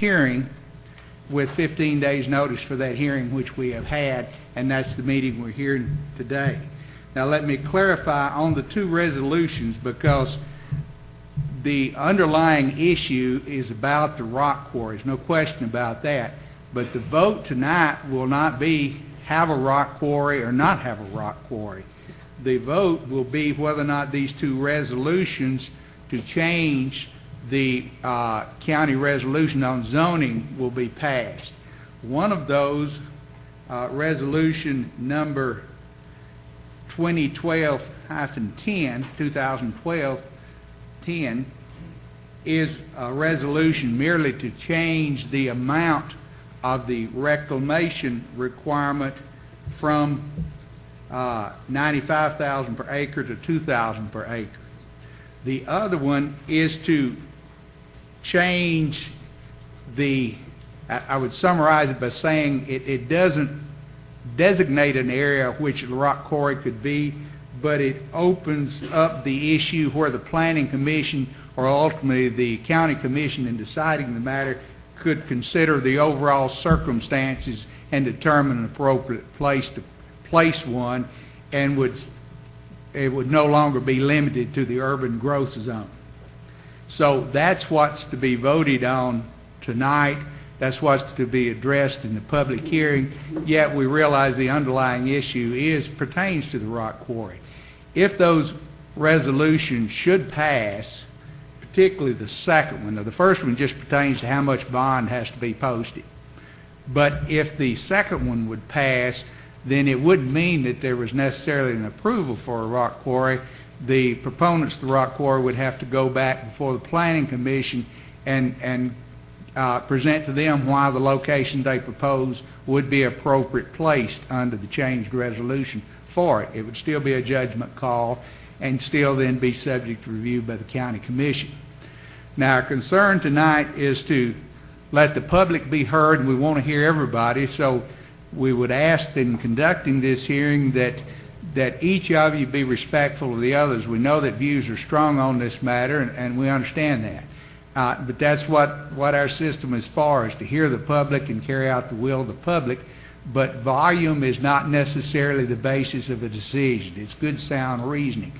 hearing with 15 days notice for that hearing, which we have had, and that's the meeting we're hearing today. Now let me clarify on the two resolutions, because the underlying issue is about the rock quarries, no question about that. But the vote tonight will not be have a rock quarry or not have a rock quarry. The vote will be whether or not these two resolutions to change the county resolution on zoning will be passed. One of those, resolution number 2012-10, is a resolution merely to change the amount of the reclamation requirement from 95,000 per acre to 2,000 per acre. The other one is to change the, I would summarize it by saying it doesn't designate an area which the rock quarry could be, but it opens up the issue where the planning commission or ultimately the county commission in deciding the matter could consider the overall circumstances and determine an appropriate place to place one, and it would no longer be limited to the urban growth zone. So that's what's to be voted on tonight. That's what's to be addressed in the public hearing, yet we realize the underlying issue pertains to the rock quarry. If those resolutions should pass, particularly the second one, now the first one just pertains to how much bond has to be posted. But if the second one would pass, then it wouldn't mean that there was necessarily an approval for a rock quarry. The proponents of the rock quarry would have to go back before the planning commission and present to them why the location they propose would be appropriate placed under the changed resolution for it. It would still be a judgment call and still then be subject to review by the county commission. Now, our concern tonight is to let the public be heard, and we want to hear everybody, so we would ask in conducting this hearing that each of you be respectful of the others. We know that views are strong on this matter, and we understand that. But that's what our system is for, is to hear the public and carry out the will of the public. But volume is not necessarily the basis of a decision. It's good, sound reasoning.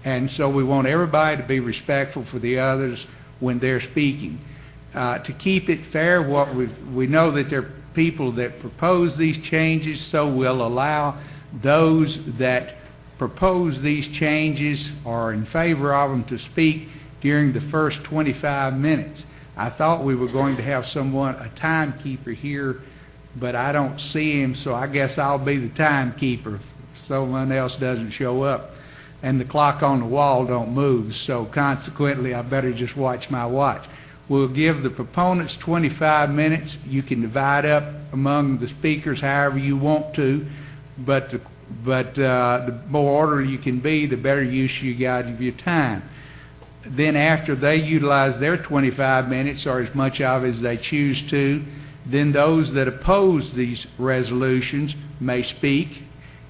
And so we want everybody to be respectful for the others when they're speaking. To keep it fair, we know that there are people that propose these changes, so we'll allow those that propose these changes or are in favor of them to speak during the first 25 minutes. I thought we were going to have a timekeeper here, but I don't see him, so I guess I'll be the timekeeper if someone else doesn't show up. And the clock on the wall don't move, so consequently I better just watch my watch. We'll give the proponents 25 minutes. You can divide up among the speakers however you want to, but the more orderly you can be, the better use you got of your time. Then after they utilize their 25 minutes, or as much of it as they choose to, then those that oppose these resolutions may speak,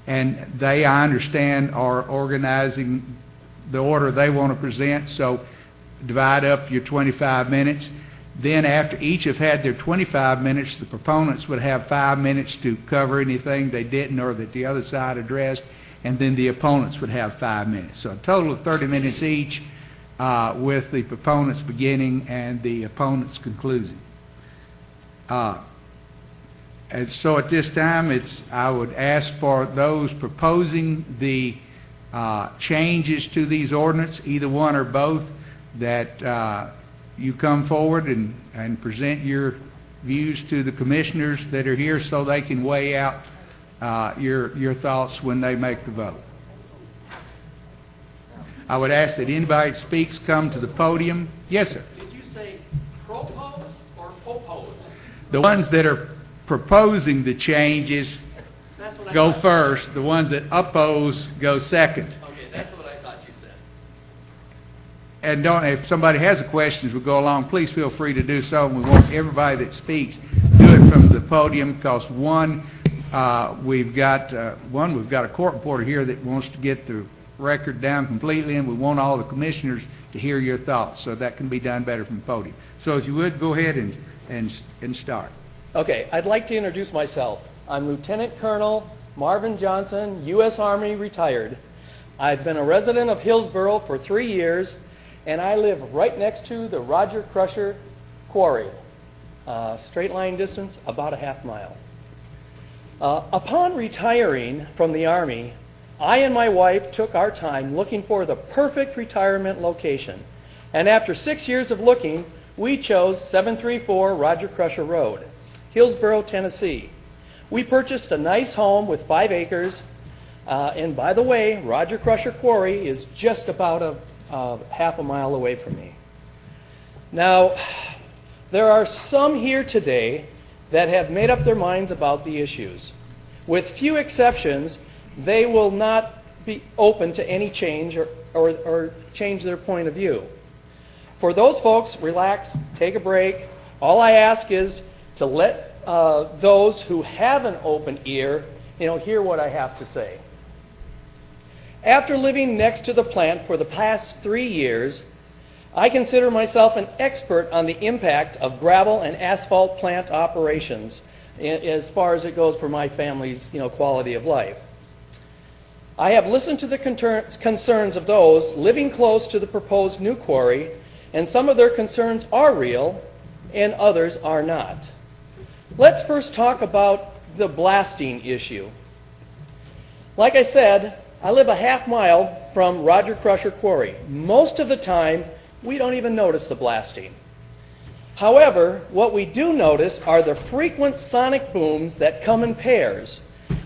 and they, I understand, are organizing the order they want to present, so divide up your 25 minutes. Then after each have had their 25 minutes, the proponents would have 5 minutes to cover anything they didn't or that the other side addressed, and then the opponents would have 5 minutes. So a total of 30 minutes each, with the proponents beginning and the opponents concluding. And so at this time, I would ask for those proposing the changes to these ordinances, either one or both, that you come forward and present your views to the commissioners that are here so they can weigh out your thoughts when they make the vote. I would ask that anybody that speaks come to the podium. Yes, sir. Did you say propose or oppose? The ones that are proposing the changes go first. The ones that oppose go second. Okay, that's what I thought you said. And if somebody has a question as we go along, please feel free to do so. And we want everybody that speaks do it from the podium, because we've got a court reporter here that wants to get the record down completely, and we want all the commissioners to hear your thoughts, so that can be done better from the podium. So if you would, go ahead and start. Okay, I'd like to introduce myself. I'm Lieutenant Colonel Marvin Johnson, U.S. Army retired. I've been a resident of Hillsboro for 3 years, and I live right next to the Roger Crusher Quarry. Straight line distance, about a half mile. Upon retiring from the Army, I and my wife took our time looking for the perfect retirement location. And after 6 years of looking, we chose 734 Roger Crusher Road, Hillsboro, Tennessee. We purchased a nice home with 5 acres. And by the way, Roger Crusher Quarry is just about a half a mile away from me. Now, there are some here today that have made up their minds about the issues. With few exceptions, they will not be open to any change or change their point of view. For those folks, relax, take a break. All I ask is to let those who have an open ear, hear what I have to say. After living next to the plant for the past 3 years, I consider myself an expert on the impact of gravel and asphalt plant operations as far as it goes for my family's quality of life. I have listened to the concerns of those living close to the proposed new quarry, and some of their concerns are real and others are not. Let's first talk about the blasting issue. Like I said, I live a half mile from Roger Crusher Quarry. Most of the time, we don't even notice the blasting. However, what we do notice are the frequent sonic booms that come in pairs.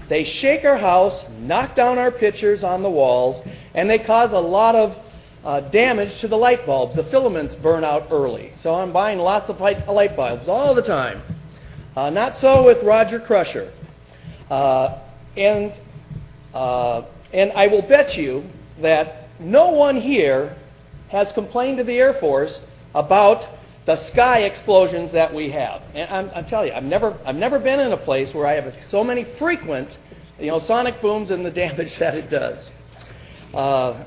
They shake our house, knock down our pictures on the walls, and they cause a lot of damage to the light bulbs. The filaments burn out early. So I'm buying lots of light bulbs all the time. Not so with Roger Crusher. And I will bet you that no one here has complained to the Air Force about the sky explosions that we have. And I'm telling you, I've never been in a place where I have so many frequent, sonic booms and the damage that it does. One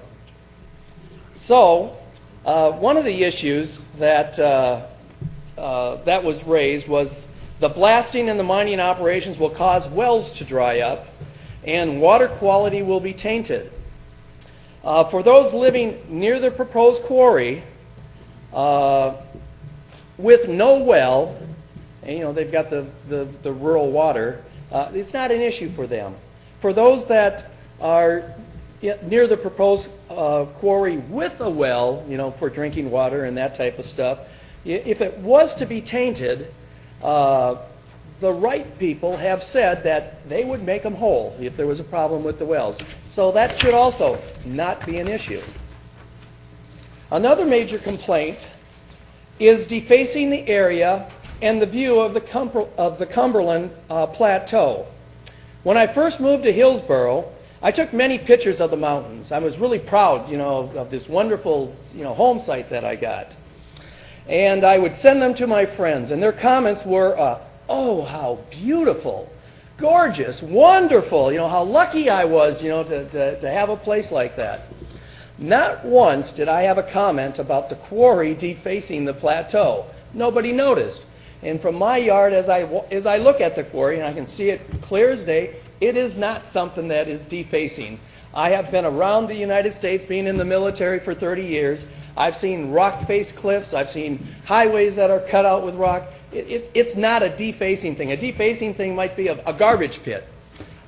of the issues that was raised was the blasting and the mining operations will cause wells to dry up, and water quality will be tainted. For those living near the proposed quarry, with no well, and, they've got the rural water, it's not an issue for them. For those that are near the proposed quarry with a well, for drinking water and that type of stuff, if it was to be tainted, the right people have said that they would make them whole if there was a problem with the wells. So that should also not be an issue. Another major complaint is defacing the area and the view of the Cumberland Plateau. When I first moved to Hillsboro, I took many pictures of the mountains. I was really proud, of this wonderful, home site that I got. And I would send them to my friends, and their comments were, oh, how beautiful, gorgeous, wonderful, how lucky I was, to have a place like that. Not once did I have a comment about the quarry defacing the plateau. Nobody noticed. And from my yard, as I look at the quarry, and I can see it clear as day, it is not something that is defacing. I have been around the United States, being in the military for 30 years. I've seen rock-faced cliffs. I've seen highways that are cut out with rock. It's not a defacing thing. A defacing thing might be a garbage pit.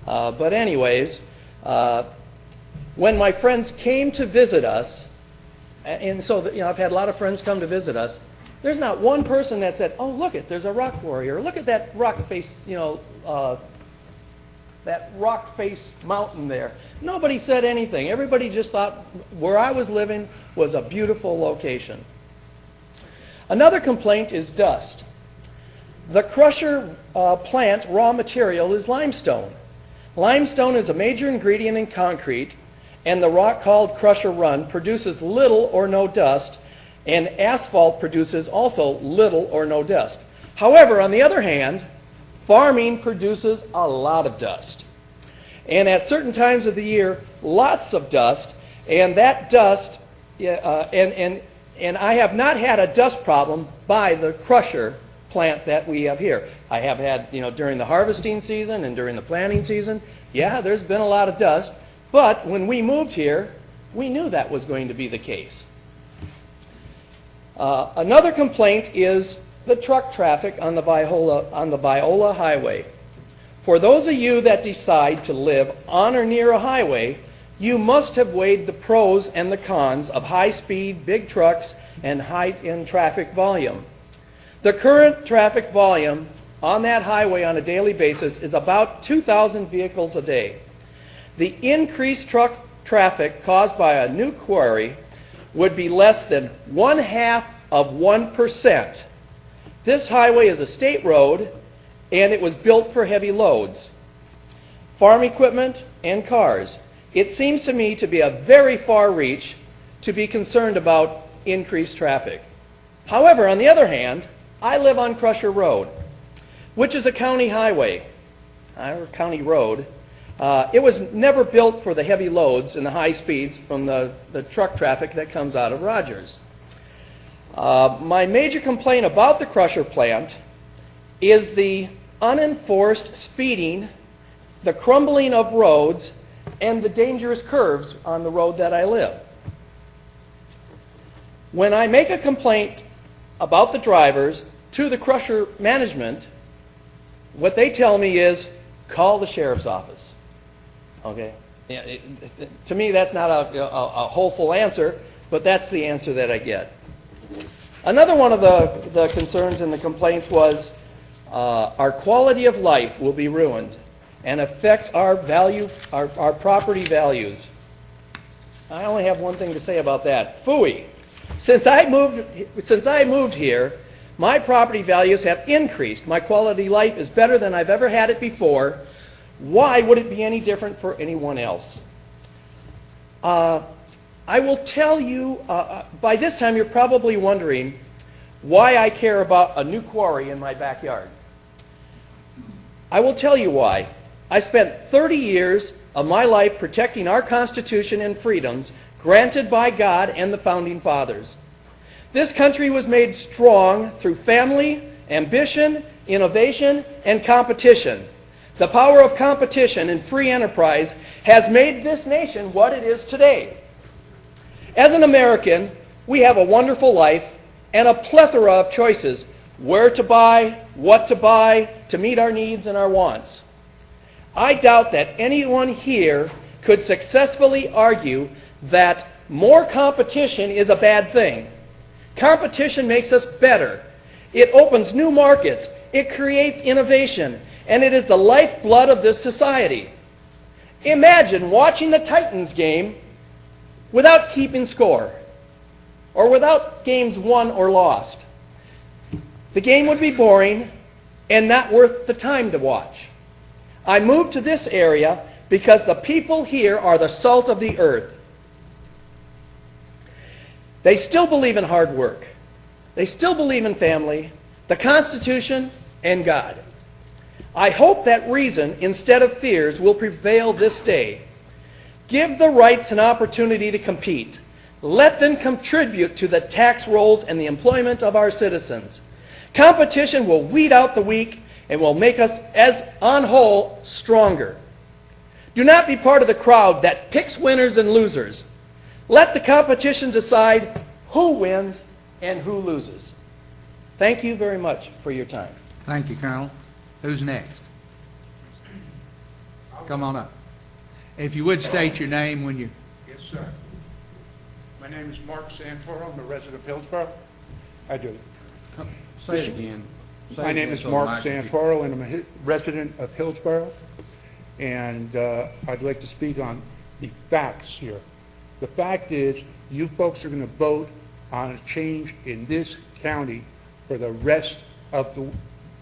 But anyways, when my friends came to visit us, and so I've had a lot of friends come to visit us, there's not one person that said, oh, look there's a rock quarry, or look at that rock-faced, that rock-faced mountain there. Nobody said anything. Everybody just thought where I was living was a beautiful location. Another complaint is dust. The crusher plant raw material is limestone. Limestone is a major ingredient in concrete, and the rock called Crusher Run produces little or no dust, and asphalt produces also little or no dust. However, on the other hand, farming produces a lot of dust. And at certain times of the year, lots of dust, And that dust, and I have not had a dust problem by the crusher plant that we have here. I have had, during the harvesting season and during the planting season, yeah, there's been a lot of dust. But when we moved here, we knew that was going to be the case. Another complaint is the truck traffic on the Biola Highway. For those of you that decide to live on or near a highway, you must have weighed the pros and the cons of high speed, big trucks, and high in traffic volume. The current traffic volume on that highway on a daily basis is about 2,000 vehicles a day. The increased truck traffic caused by a new quarry would be less than 0.5%. This highway is a state road, and it was built for heavy loads, farm equipment, and cars. It seems to me to be a very far reach to be concerned about increased traffic. However, on the other hand, I live on Crusher Road, which is a county highway, or county road. It was never built for the heavy loads and the high speeds from the truck traffic that comes out of Rogers. My major complaint about the crusher plant is the unenforced speeding, the crumbling of roads, and the dangerous curves on the road that I live. When I make a complaint about the drivers to the crusher management, what they tell me is, call the sheriff's office. Okay? Yeah, to me, that's not a hopeful answer, but that's the answer that I get. Another one of the concerns and the complaints was our quality of life will be ruined and affect our property values. I only have one thing to say about that. Phooey. Since I moved here, my property values have increased. My quality of life is better than I've ever had it before. Why would it be any different for anyone else? I will tell you, by this time you're probably wondering why I care about a new quarry in my backyard. I will tell you why. I spent 30 years of my life protecting our Constitution and freedoms granted by God and the Founding Fathers. This country was made strong through family, ambition, innovation, and competition. The power of competition and free enterprise has made this nation what it is today. As an American, we have a wonderful life and a plethora of choices where to buy, what to buy, to meet our needs and our wants. I doubt that anyone here could successfully argue that more competition is a bad thing. Competition makes us better. It opens new markets. It creates innovation. And it is the lifeblood of this society. Imagine watching the Titans game without keeping score, or without games won or lost. The game would be boring and not worth the time to watch. I moved to this area because the people here are the salt of the earth. They still believe in hard work. They still believe in family, the Constitution, and God. I hope that reason, instead of fears, will prevail this day. Give the rights an opportunity to compete. Let them contribute to the tax rolls and the employment of our citizens. Competition will weed out the weak and will make us, as on whole, stronger. Do not be part of the crowd that picks winners and losers. Let the competition decide who wins and who loses. Thank you very much for your time. Thank you, Colonel. Who's next? Come on up. If you would state your name when you... Yes, sir. My name is Mark Santoro. I'm a resident of Hillsborough. I do. Say it again. Say My it name again is so Mark Mike can- Santoro, and I'm a resident of Hillsborough. And I'd like to speak on the facts here. The fact is, you folks are going to vote on a change in this county for the rest of the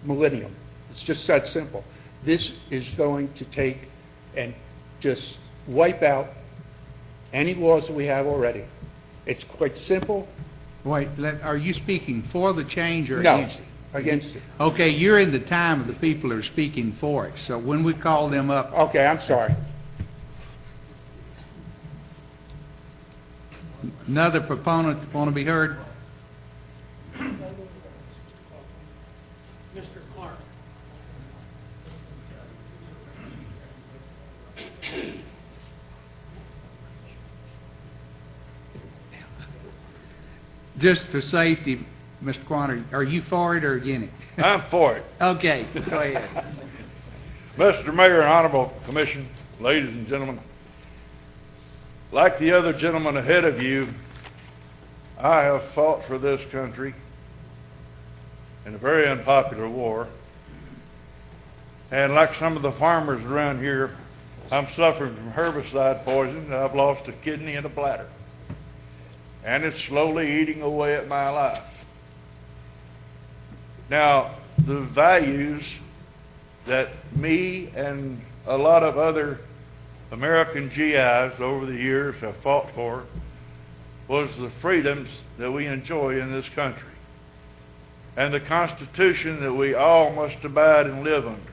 millennium. It's just that simple. This is going to take and just wipe out any laws that we have already. It's quite simple. Wait, are you speaking for the change or No, against it? against it. Okay, you're in the time of the people that are speaking for it. So when we call them up, Okay, I'm sorry. Another proponent want to be heard? Mr. Clark. Just for safety, Mr. Quanter, are you for it or against it? I'm for it. Okay, go ahead. Mr. Mayor and Honorable Commission, ladies and gentlemen, like the other gentleman ahead of you, I have fought for this country in a very unpopular war. And like some of the farmers around here, I'm suffering from herbicide poison, and I've lost a kidney and a bladder. And it's slowly eating away at my life. Now, the values that me and a lot of other American GIs over the years have fought for was the freedoms that we enjoy in this country and the Constitution that we all must abide and live under.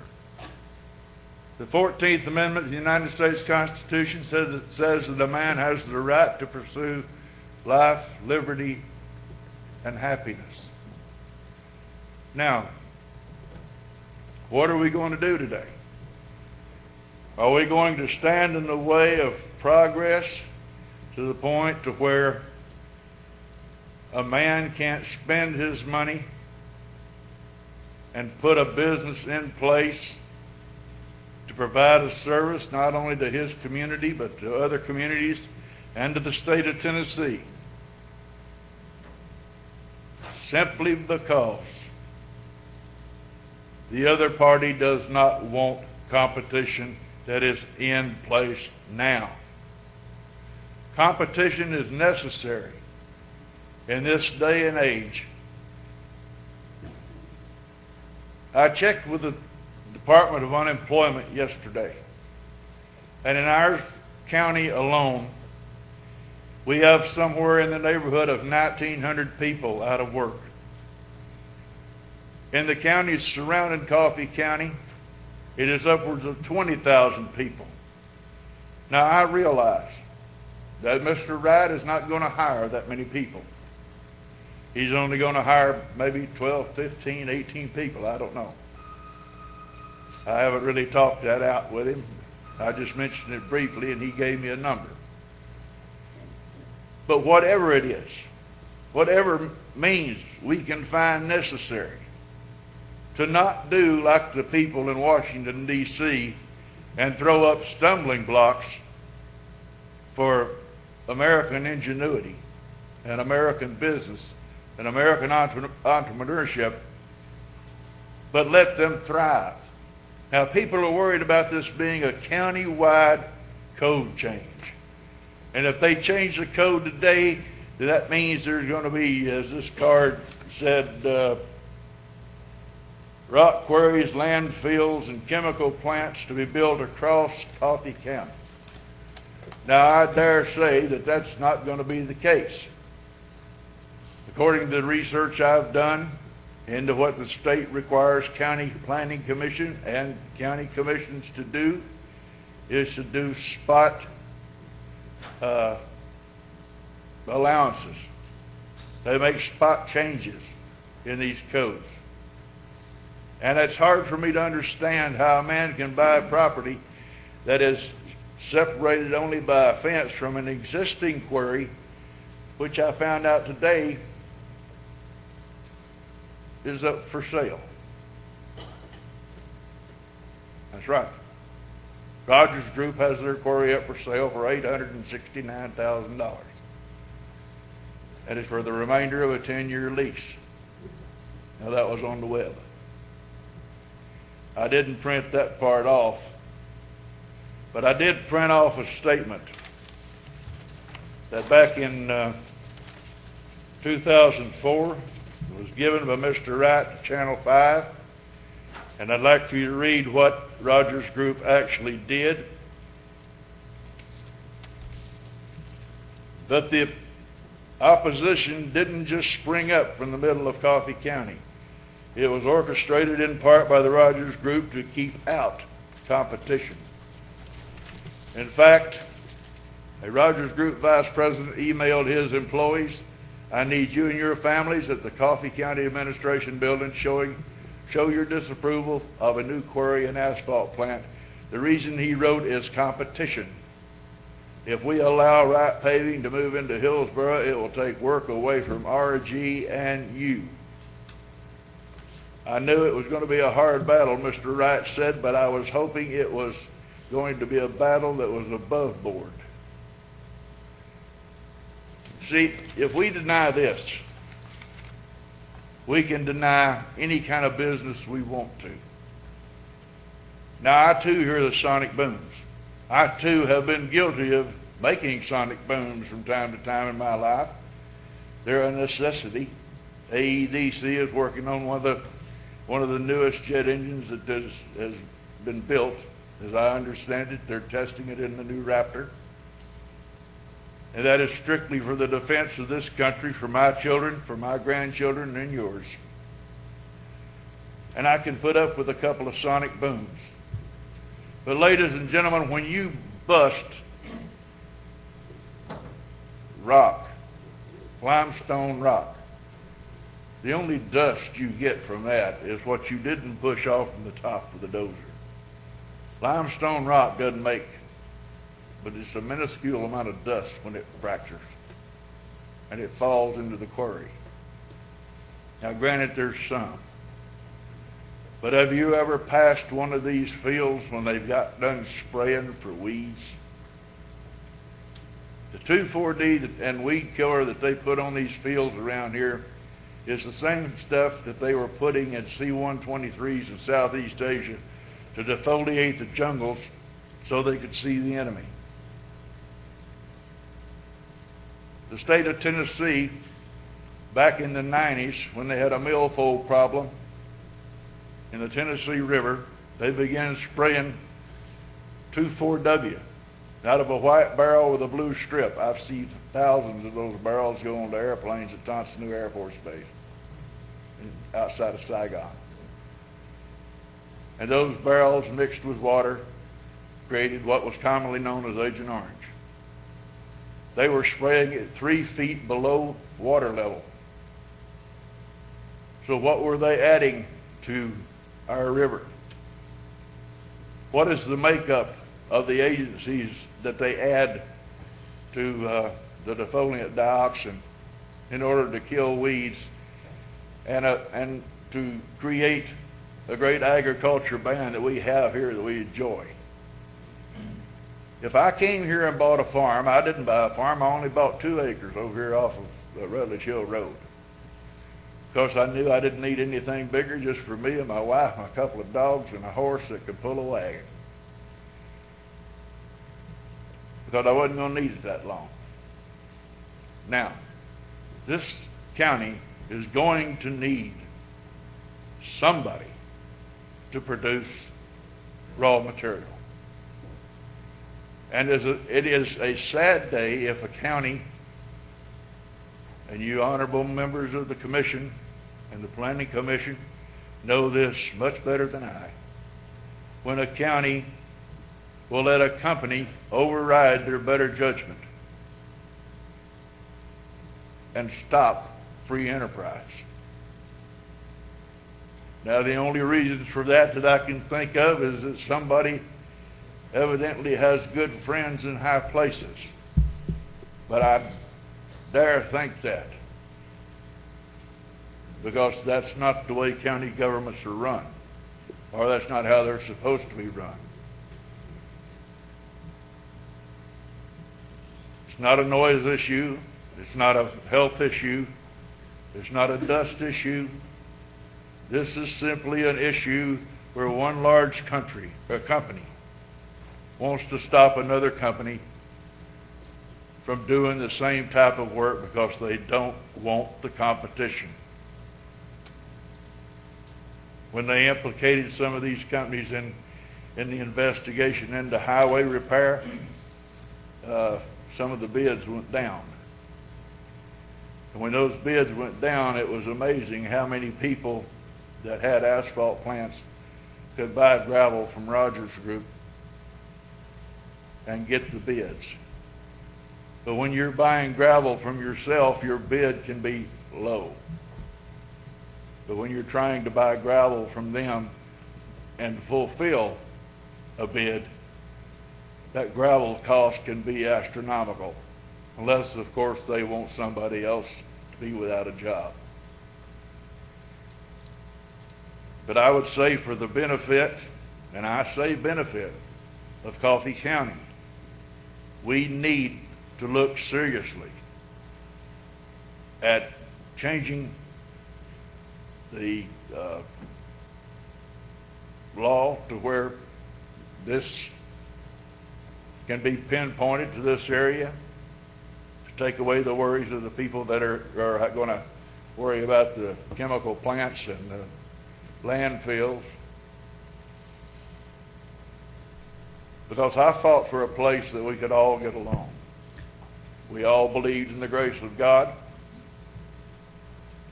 The 14th Amendment of the United States Constitution says that a man has the right to pursue life, liberty, and happiness. Now, what are we going to do today? Are we going to stand in the way of progress to the point to where a man can't spend his money and put a business in place to provide a service not only to his community but to other communities and to the state of Tennessee, simply because the other party does not want competition that is in place now? Competition is necessary in this day and age. I checked with the Department of Unemployment yesterday, and in our county alone, we have somewhere in the neighborhood of 1,900 people out of work. In the counties surrounding Coffee County, it is upwards of 20,000 people. Now, I realize that Mr. Wright is not going to hire that many people. He's only going to hire maybe 12, 15, 18 people. I don't know. I haven't really talked that out with him. I just mentioned it briefly, and he gave me a number. But whatever it is, whatever means we can find necessary to not do like the people in Washington, D.C., and throw up stumbling blocks for American ingenuity and American business and American entrepreneurship, but let them thrive. Now, people are worried about this being a county-wide code change. And if they change the code today, that means there's going to be, as this card said, rock quarries, landfills, and chemical plants to be built across Coffee County. Now, I dare say that that's not going to be the case. According to the research I've done into what the state requires county planning commission and county commissions to do, is to do spot allowances. They make spot changes in these codes. And it's hard for me to understand how a man can buy property that is separated only by a fence from an existing quarry, which I found out today is up for sale. That's right. Rogers Group has their quarry up for sale for $869,000. That is for the remainder of a 10-year lease. Now, that was on the web. I didn't print that part off, but I did print off a statement that back in 2004 was given by Mr. Wright to Channel 5, and I'd like for you to read what Rogers Group actually did. But the opposition didn't just spring up from the middle of Coffee County. It was orchestrated in part by the Rogers Group to keep out competition. In fact, A Rogers Group vice president emailed his employees, "I need you and your families at the Coffee County Administration Building show your disapproval of a new quarry and asphalt plant. The reason," he wrote, "is competition. If we allow Wright Paving to move into Hillsboro, it will take work away from RG and you." I knew it was going to be a hard battle, Mr. Wright said, but I was hoping it was going to be a battle that was above board. See, if we deny this, we can deny any kind of business we want to. Now, I too hear the sonic booms. I too have been guilty of making sonic booms from time to time in my life. They're a necessity. AEDC is working on one of the newest jet engines that has been built. As I understand it, they're testing it in the new Raptor. And that is strictly for the defense of this country, for my children, for my grandchildren, and yours. And I can put up with a couple of sonic booms. But ladies and gentlemen, when you bust rock, limestone rock, the only dust you get from that is what you didn't push off from the top of the dozer. Limestone rock doesn't make, but it's a minuscule amount of dust when it fractures and it falls into the quarry. Now granted, there's some. But have you ever passed one of these fields when they've got done spraying for weeds? The 2,4-D and weed killer that they put on these fields around here is the same stuff that they were putting in C-123s in Southeast Asia to defoliate the jungles so they could see the enemy. The state of Tennessee, back in the 90s, when they had a milfoil problem in the Tennessee River, they began spraying 2,4-W out of a white barrel with a blue strip. I've seen thousands of those barrels go onto airplanes at Thompson Air Force Base outside of Saigon. And those barrels mixed with water created what was commonly known as Agent Orange. They were spraying it 3 feet below water level. So what were they adding to our river? What is the makeup of the agencies that they add to the defoliant dioxin in order to kill weeds and to create a great agriculture band that we have here that we enjoy? If I came here and bought a farm, I didn't buy a farm, I only bought 2 acres over here off of Rutledge Hill Road. Because I knew I didn't need anything bigger, just for me and my wife and a couple of dogs and a horse that could pull a wagon. Because I wasn't going to need it that long. Now, this county is going to need somebody to produce raw material. And it is a sad day if a county, and you honorable members of the commission and the planning commission know this much better than I, when a county will let a company override their better judgment and stop free enterprise. Now, the only reasons for that I can think of is that somebody evidently has good friends in high places. But I dare think that, because that's not the way county governments are run, or that's not how they're supposed to be run. It's not a noise issue. It's not a health issue. It's not a dust issue. This is simply an issue where one large company wants to stop another company from doing the same type of work because they don't want the competition. When they implicated some of these companies in the investigation into highway repair, some of the bids went down. And when those bids went down, it was amazing how many people that had asphalt plants could buy gravel from Rogers Group and get the bids. But when you're buying gravel from yourself, your bid can be low. But when you're trying to buy gravel from them and fulfill a bid, that gravel cost can be astronomical, unless, of course, they want somebody else to be without a job. But I would say for the benefit, and I say benefit, of Coffee County, we need to look seriously at changing the law to where this can be pinpointed to this area, to take away the worries of the people that are going to worry about the chemical plants and the landfills. Because I fought for a place that we could all get along. We all believed in the grace of God,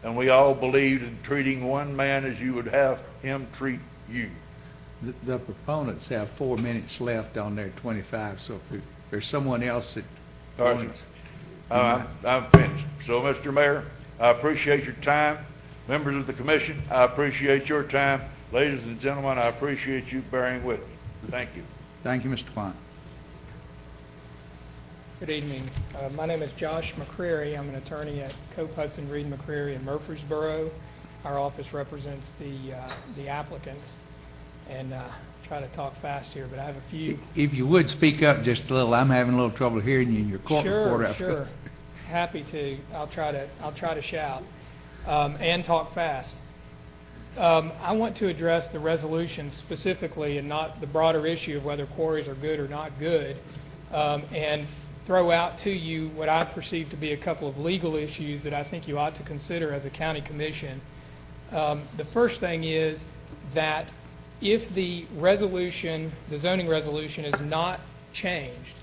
and we all believed in treating one man as you would have him treat you. The proponents have 4 minutes left on their 25, so if there's someone else that Sergeant, wants... I'm finished. So, Mr. Mayor, I appreciate your time. Members of the commission, I appreciate your time. Ladies and gentlemen, I appreciate you bearing with me. Thank you. Thank you, Mr. Quine. Good evening. My name is Josh McCreary. I'm an attorney at Cope Hudson Reed McCreary in Murfreesboro. Our office represents the applicants, and try to talk fast here, but I have a few. If you would speak up just a little, I'm having a little trouble hearing you in your court report. Sure. Happy to. I'll try to shout and talk fast. I want to address the resolution specifically and not the broader issue of whether quarries are good or not good, and throw out to you what I perceive to be a couple of legal issues that I think you ought to consider as a county commission. The first thing is that if the zoning resolution is not changed,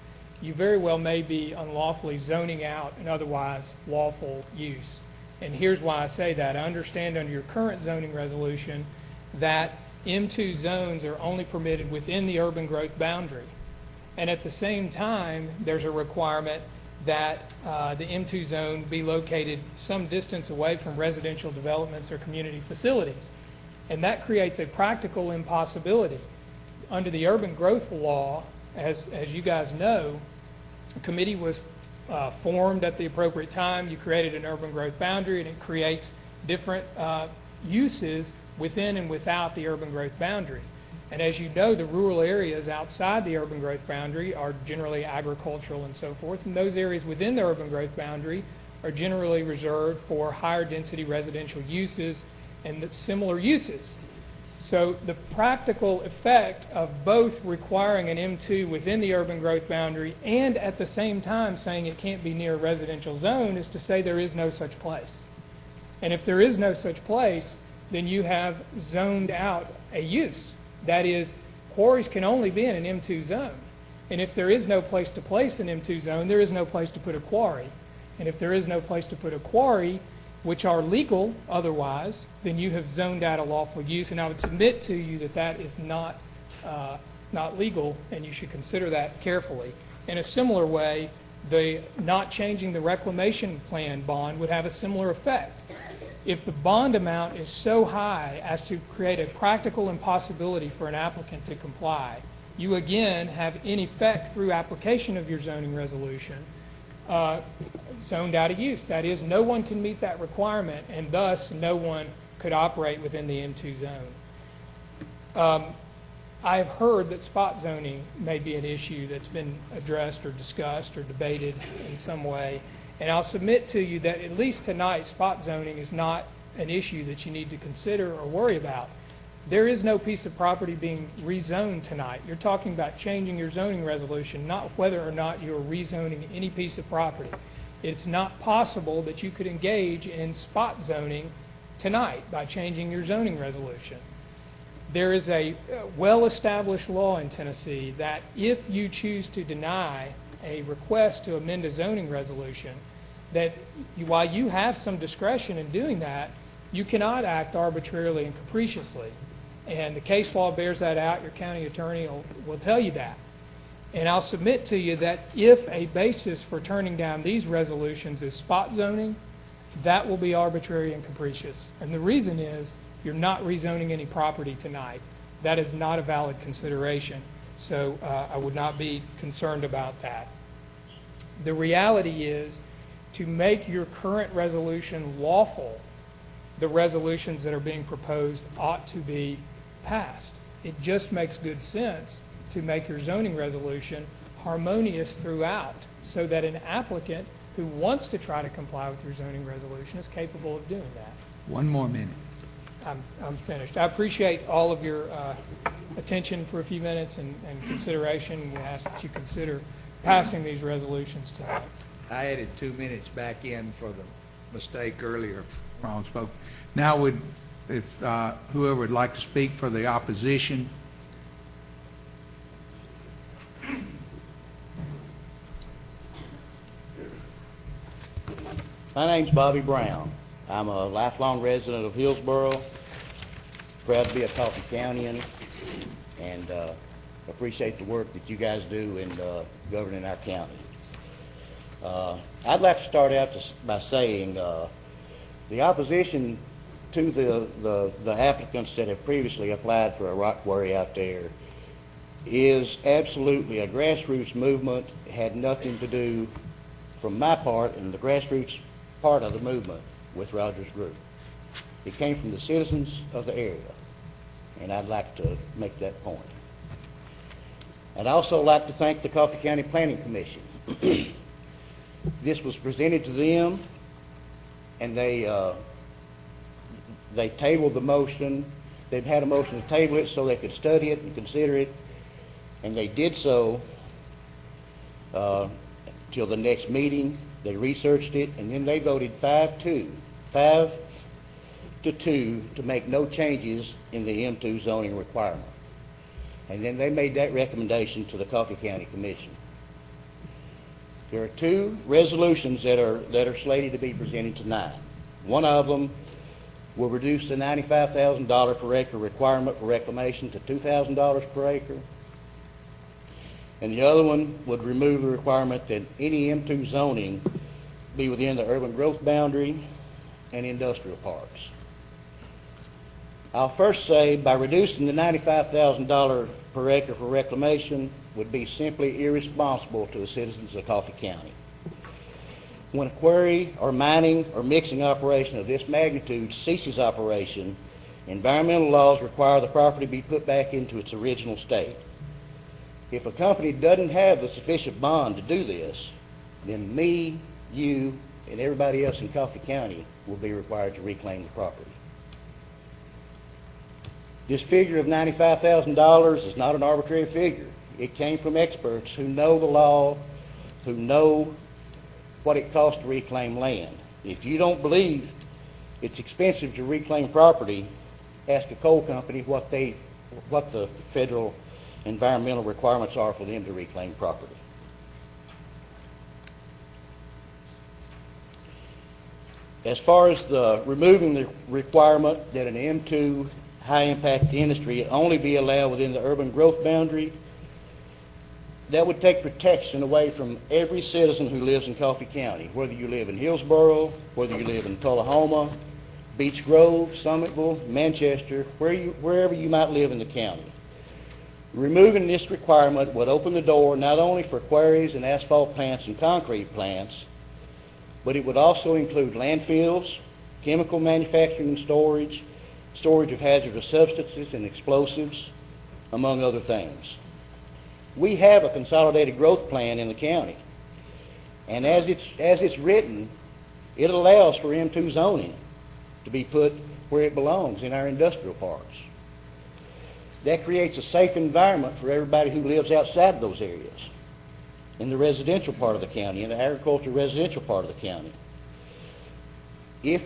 you very well may be unlawfully zoning out an otherwise lawful use. And here's why I say that. I understand under your current zoning resolution that M2 zones are only permitted within the urban growth boundary. And at the same time, there's a requirement that the M2 zone be located some distance away from residential developments or community facilities. And that creates a practical impossibility. Under the urban growth law, as you guys know, a committee was formed at the appropriate time. You created an urban growth boundary, and it creates different uses within and without the urban growth boundary. And as you know, the rural areas outside the urban growth boundary are generally agricultural and so forth, and those areas within the urban growth boundary are generally reserved for higher density residential uses and similar uses. So the practical effect of both requiring an M2 within the urban growth boundary and at the same time saying it can't be near a residential zone is to say there is no such place. And if there is no such place, then you have zoned out a use. That is, quarries can only be in an M2 zone. And if there is no place to place an M2 zone, there is no place to put a quarry. And if there is no place to put a quarry, which are legal otherwise, then you have zoned out a lawful use. And I would submit to you that that is not legal, and you should consider that carefully. In a similar way, the not changing the reclamation plan bond would have a similar effect. If the bond amount is so high as to create a practical impossibility for an applicant to comply, you again have in effect through application of your zoning resolution zoned out a use. That is, no one can meet that requirement, and thus no one could operate within the M2 zone. I've heard that spot zoning may be an issue that's been addressed or discussed or debated in some way. And I'll submit to you that at least tonight, spot zoning is not an issue that you need to consider or worry about. There is no piece of property being rezoned tonight. You're talking about changing your zoning resolution, not whether or not you're rezoning any piece of property. It's not possible that you could engage in spot zoning tonight by changing your zoning resolution. There is a well-established law in Tennessee that if you choose to deny a request to amend a zoning resolution, that while you have some discretion in doing that, you cannot act arbitrarily and capriciously. And the case law bears that out. Your county attorney will tell you that. And I'll submit to you that if a basis for turning down these resolutions is spot zoning, that will be arbitrary and capricious. And the reason is you're not rezoning any property tonight. That is not a valid consideration. So I would not be concerned about that. The reality is, to make your current resolution lawful, the resolutions that are being proposed ought to be passed. It just makes good sense to make your zoning resolution harmonious throughout, so that an applicant who wants to try to comply with your zoning resolution is capable of doing that. One more minute. I'm finished. I appreciate all of your attention for a few minutes and consideration. We ask that you consider passing these resolutions tonight. I added 2 minutes back in for the mistake earlier. Wrong spoke. Now if whoever would like to speak for the opposition. My name's Bobby Brown. I'm a lifelong resident of Hillsborough, proud to be a Coffee Countyan, and appreciate the work that you guys do in governing our county. I'd like to start out by saying the opposition to the applicants that have previously applied for a rock quarry out there is absolutely a grassroots movement. It had nothing to do, from my part, and the grassroots part of the movement, with Rogers Group. It came from the citizens of the area, and I'd like to make that point. I'd also like to thank the Coffee County Planning Commission. This was presented to them, and they tabled the motion. They've had a motion to table it so they could study it and consider it, and they did so till the next meeting. They researched it, and then they voted 5-2 to make no changes in the M2 zoning requirement. And then they made that recommendation to the Coffee County Commission. There are 2 resolutions that are slated to be presented tonight. One of them will reduce the $95,000 per acre requirement for reclamation to $2,000 per acre. And the other one would remove the requirement that any M2 zoning be within the urban growth boundary and industrial parks. I'll first say, by reducing the $95,000 per acre for reclamation would be simply irresponsible to the citizens of Coffee County. When a quarry or mining or mixing operation of this magnitude ceases operation, environmental laws require the property be put back into its original state. If a company doesn't have the sufficient bond to do this, then me, you, and everybody else in Coffee County will be required to reclaim the property. This figure of $95,000 is not an arbitrary figure. It came from experts who know the law, who know what it costs to reclaim land. If you don't believe it's expensive to reclaim property, ask a coal company what the federal environmental requirements are for them to reclaim property. As far as removing the requirement that an M2 high-impact industry only be allowed within the urban growth boundary, that would take protection away from every citizen who lives in Coffee County, whether you live in Hillsborough, whether you live in Tullahoma, Beech Grove, Summitville, Manchester, wherever you might live in the county. Removing this requirement would open the door not only for quarries and asphalt plants and concrete plants, but it would also include landfills, chemical manufacturing and storage of hazardous substances and explosives, among other things. We have a consolidated growth plan in the county, and as it's written, it allows for M2 zoning to be put where it belongs, in our industrial parks. That creates a safe environment for everybody who lives outside of those areas, in the residential part of the county, in the agricultural residential part of the county. If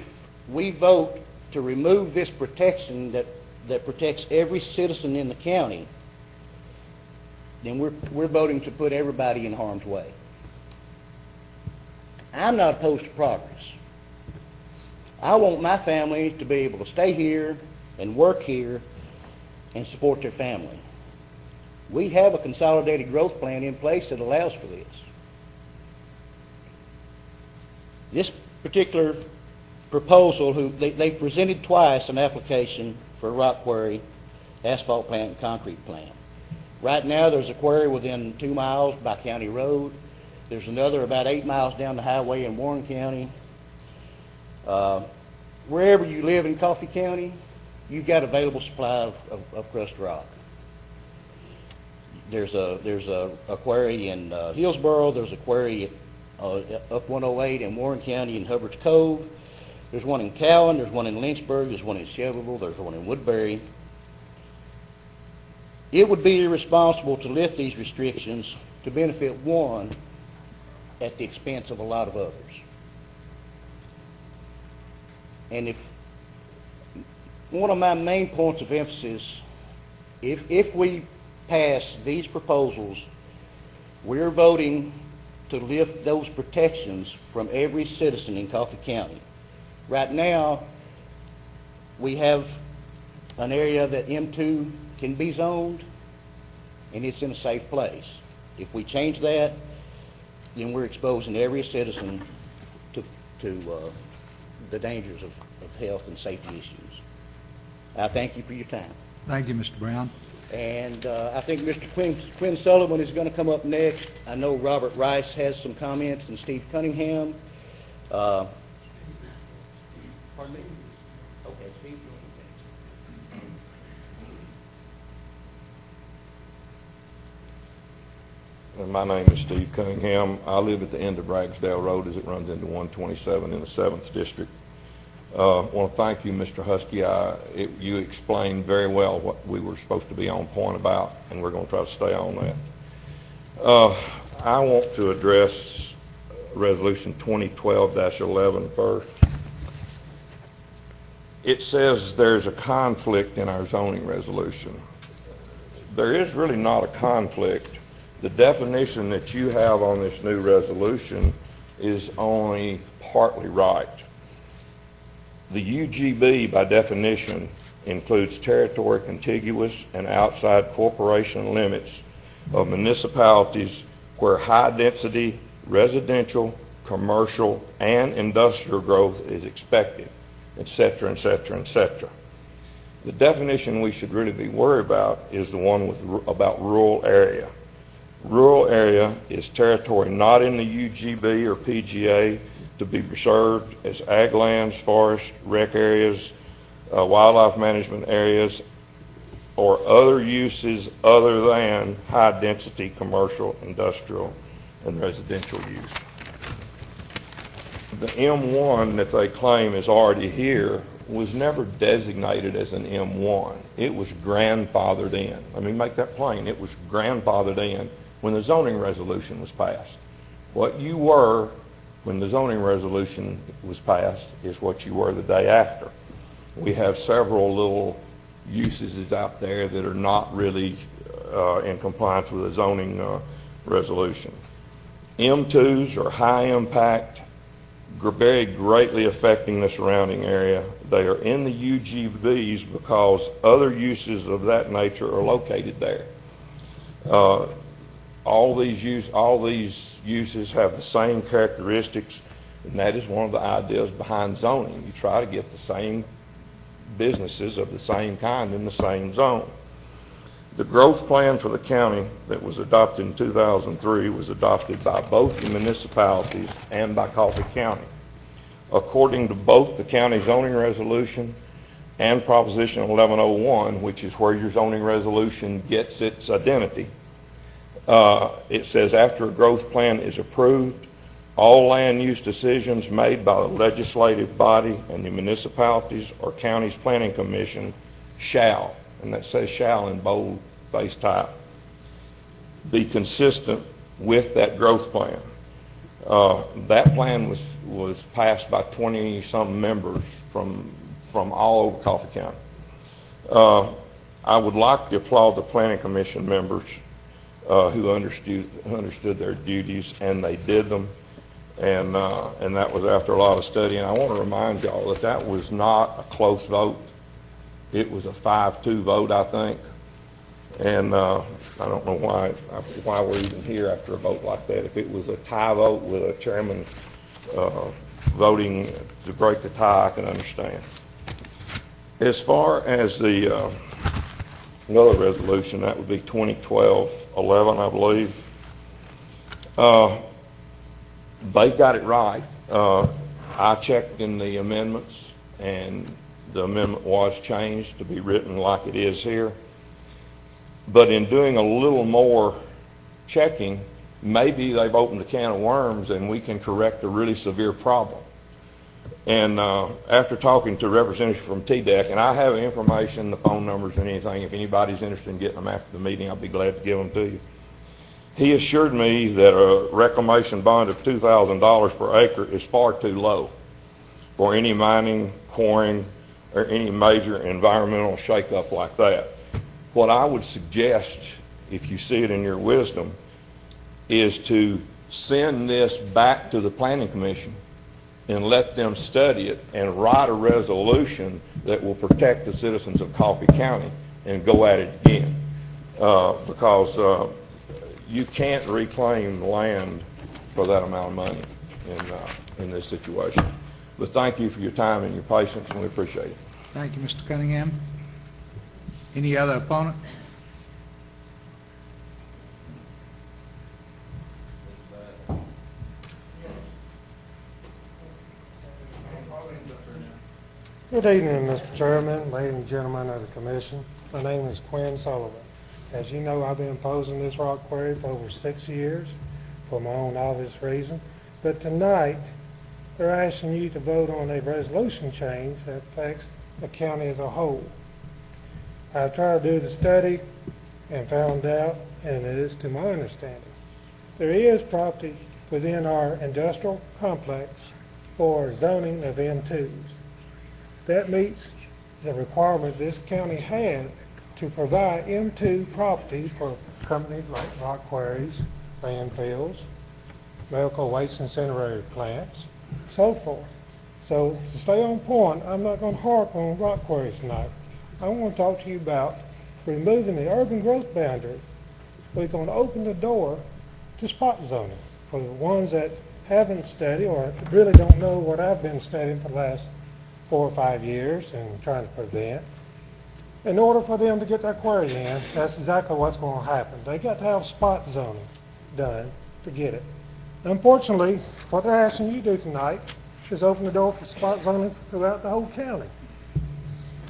we vote to remove this protection that protects every citizen in the county, then we're voting to put everybody in harm's way. I'm not opposed to progress. I want my family to be able to stay here and work here and support their family. We have a consolidated growth plan in place that allows for this. This particular proposal, they presented twice an application for a rock quarry, asphalt plant, and concrete plant. Right now, there's a quarry within 2 miles by county road. There's another about 8 miles down the highway in Warren County. Wherever you live in Coffee County, you've got available supply of crushed rock. There's a quarry in Hillsborough. There's a quarry up 108 in Warren County in Hubbard's Cove. There's one in Cowan. There's one in Lynchburg. There's one in Shelbyville. There's one in Woodbury. It would be irresponsible to lift these restrictions to benefit one at the expense of a lot of others. And if one of my main points of emphasis, if we pass these proposals, we're voting to lift those protections from every citizen in Coffee County. Right now, we have an area that M2 can be zoned, and it's in a safe place. If we change that, then we're exposing every citizen to the dangers of health and safety issues. I thank you for your time. Thank you, Mr. Brown. And I think Mr. Quinn Sullivan is going to come up next. I know Robert Rice has some comments, and Steve Cunningham. Pardon me? Okay, Steve. My name is Steve Cunningham. I live at the end of Ragsdale Road as it runs into 127 in the 7th District. I want to thank you, Mr. Husky. You explained very well what we were supposed to be on point about, and we're going to try to stay on that. I want to address Resolution 2012-11 first. It says there's a conflict in our zoning resolution. There is really not a conflict. The definition that you have on this new resolution is only partly right. The UGB, by definition, includes territory contiguous and outside corporation limits of municipalities where high-density residential, commercial, and industrial growth is expected, etc., etc., etc. The definition we should really be worried about is the one about rural area. Rural area is territory not in the UGB or PGA to be preserved as ag lands, forest, rec areas, wildlife management areas, or other uses other than high-density commercial, industrial, and residential use. The M1 that they claim is already here was never designated as an M1. It was grandfathered in. Let me make that plain. It was grandfathered in when the zoning resolution was passed. What you were when the zoning resolution was passed is what you were the day after. We have several little uses out there that are not really in compliance with the zoning resolution. M2s are high impact, very greatly affecting the surrounding area. They are in the UGBs because other uses of that nature are located there. All these uses have the same characteristics, and that is one of the ideas behind zoning. You try to get the same businesses of the same kind in the same zone. The growth plan for the county that was adopted in 2003 was adopted by both the municipalities and by Coffee County. According to both the county zoning resolution and Proposition 1101, which is where your zoning resolution gets its identity, it says after a growth plan is approved, all land use decisions made by the legislative body and the municipalities or county's planning commission shall, and that says shall in bold face type, be consistent with that growth plan. That plan was passed by 20-something members from all over Coffee County. I would like to applaud the planning commission members who understood their duties, and they did them, and that was after a lot of study. And I want to remind y'all that was not a close vote. It was a 5-2 vote, I think. And I don't know why we're even here after a vote like that. If it was a tie vote with a chairman voting to break the tie, I can understand. As far as the another resolution, that would be 2012-11, I believe. They got it right. I checked in the amendments, and the amendment was changed to be written like it is here. But in doing a little more checking, maybe they've opened a can of worms and we can correct a really severe problem. And after talking to a representative from TDEC, and I have information, the phone numbers and anything, if anybody's interested in getting them after the meeting, I'll be glad to give them to you. He assured me that a reclamation bond of $2,000 per acre is far too low for any mining, quarrying, or any major environmental shakeup like that. What I would suggest, if you see it in your wisdom, is to send this back to the Planning Commission and let them study it and write a resolution that will protect the citizens of Coffee County and go at it again. Because you can't reclaim land for that amount of money in this situation. But thank you for your time and your patience, and we appreciate it. Thank you, Mr. Cunningham. Any other opponent? Good evening, Mr. Chairman, ladies and gentlemen of the Commission. My name is Quinn Sullivan. As you know, I've been opposing this rock quarry for over 6 years for my own obvious reason. But tonight, they're asking you to vote on a resolution change that affects the county as a whole. I've tried to do the study and found out, and it is to my understanding, there is property within our industrial complex for zoning of M2s. That meets the requirement this county had to provide M2 property for companies like rock quarries, landfills, medical waste incinerator plants, so forth. So to stay on point, I'm not going to harp on rock quarries tonight. I want to talk to you about removing the urban growth boundary. We're going to open the door to spot zoning for the ones that haven't studied or really don't know what I've been studying for the last 4 or 5 years and trying to prevent. In order for them to get their query in, that's exactly what's going to happen. They got to have spot zoning done to get it. Unfortunately, what they're asking you to do tonight is open the door for spot zoning throughout the whole county.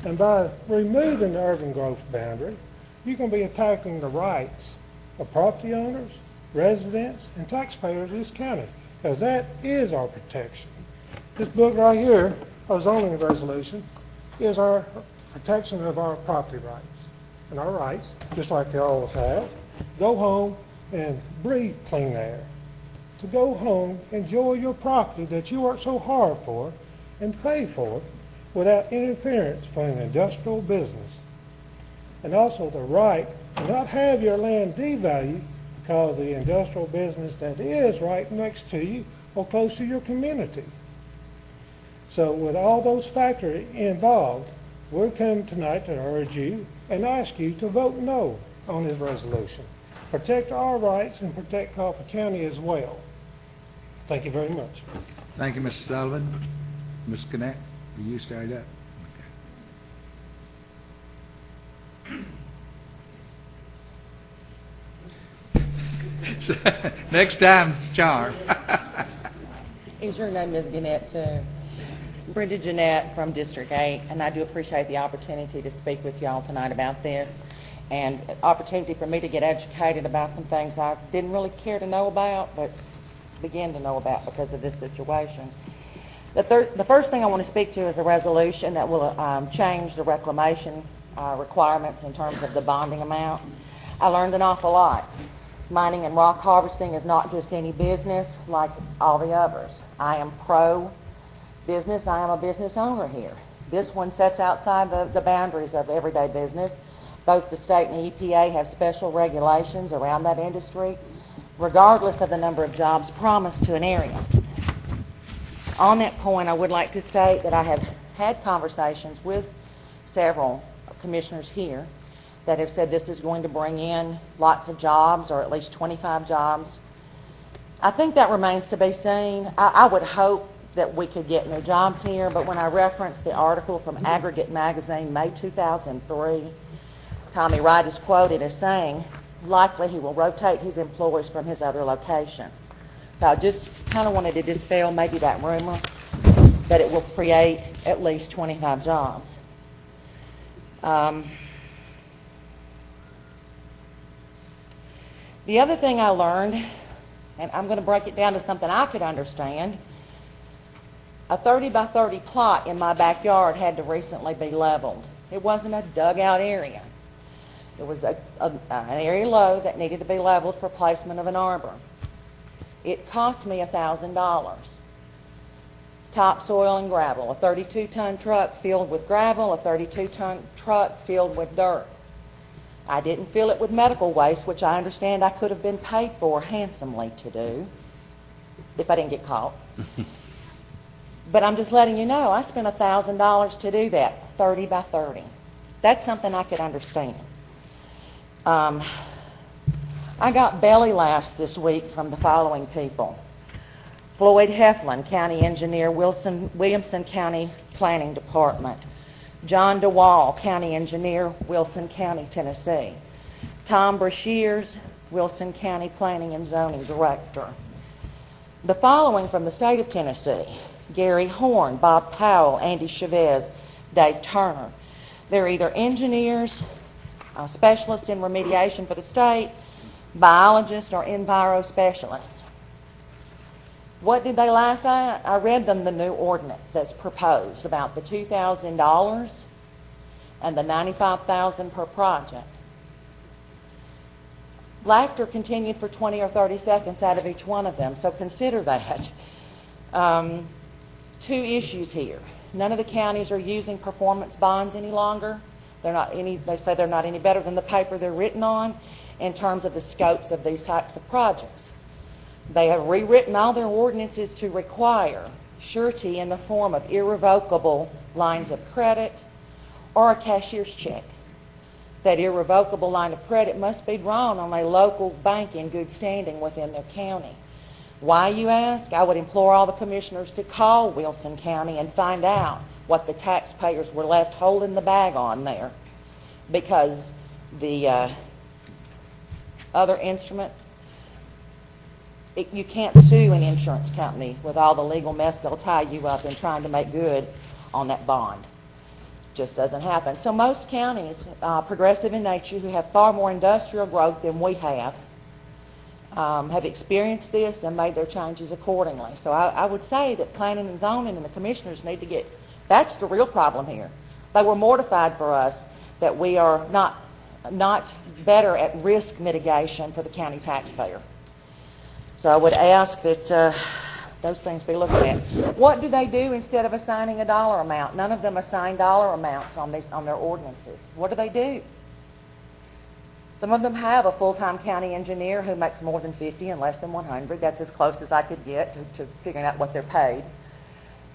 And by removing the urban growth boundary, you're going to be attacking the rights of property owners, residents, and taxpayers of this county, because that is our protection. This book right here, our zoning resolution, is our protection of our property rights. And our rights, just like you all have, go home and breathe clean air. To go home, enjoy your property that you work so hard for and pay for without interference from an industrial business. And also the right to not have your land devalued because the industrial business that is right next to you or close to your community. So with all those factors involved, we're coming tonight to urge you and ask you to vote no on this resolution. Protect our rights and protect Coffee County as well. Thank you very much. Thank you, Mr. Sullivan. Ms. Gannett, will you start up? Okay. Next time's the charm. Is your name Ms. Gannett too? Brenda Jeanette from District 8, and I do appreciate the opportunity to speak with y'all tonight about this, and opportunity for me to get educated about some things I didn't really care to know about, but began to know about because of this situation. The first thing I want to speak to is a resolution that will change the reclamation requirements in terms of the bonding amount. I learned an awful lot. Mining and rock harvesting is not just any business like all the others. I am pro-business. I am a business owner here. This one sets outside the boundaries of everyday business. Both the state and the EPA have special regulations around that industry, regardless of the number of jobs promised to an area. On that point, I would like to state that I have had conversations with several commissioners here that have said this is going to bring in lots of jobs, or at least 25 jobs. I think that remains to be seen. I would hope that we could get new jobs here, but when I reference the article from Aggregate Magazine, May 2003, Tommy Wright is quoted as saying, likely he will rotate his employees from his other locations. So I just kind of wanted to dispel maybe that rumor that it will create at least 25 jobs. The other thing I learned, and I'm going to break it down to something I could understand, a 30 by 30 plot in my backyard had to recently be leveled. It wasn't a dugout area. It was an area low that needed to be leveled for placement of an arbor. It cost me $1,000. Topsoil and gravel, a 32-ton truck filled with gravel, a 32-ton truck filled with dirt. I didn't fill it with medical waste, which I understand I could have been paid for handsomely to do if I didn't get caught. But I'm just letting you know, I spent $1,000 to do that, 30 by 30. That's something I could understand. I got belly laughs this week from the following people. Floyd Heflin, County Engineer, Williamson County Planning Department. John DeWall, County Engineer, Wilson County, Tennessee. Tom Brashears, Wilson County Planning and Zoning Director. The following from the state of Tennessee: Gary Horn, Bob Powell, Andy Chavez, Dave Turner. They're either engineers, specialists in remediation for the state, biologists, or enviro specialists. What did they laugh at? I read them the new ordinance that's proposed about the $2,000 and the $95,000 per project. Laughter continued for 20 or 30 seconds out of each one of them, so consider that. Two issues here. None of the counties are using performance bonds any longer. They say they're not any better than the paper they're written on in terms of the scopes of these types of projects. They have rewritten all their ordinances to require surety in the form of irrevocable lines of credit or a cashier's check. That irrevocable line of credit must be drawn on a local bank in good standing within their county. Why, you ask? I would implore all the commissioners to call Wilson County and find out what the taxpayers were left holding the bag on there, because the other instrument, you can't sue an insurance company with all the legal mess they'll tie you up in trying to make good on that bond. Just doesn't happen. So most counties, progressive in nature, who have far more industrial growth than we have experienced this and made their changes accordingly. So I would say that planning and zoning and the commissioners need to get, that's the real problem here. They were mortified for us that we are not better at risk mitigation for the county taxpayer. So I would ask that those things be looked at. What do they do instead of assigning a dollar amount? None of them assign dollar amounts on their ordinances. What do they do? Some of them have a full-time county engineer who makes more than 50 and less than 100. That's as close as I could get to figuring out what they're paid.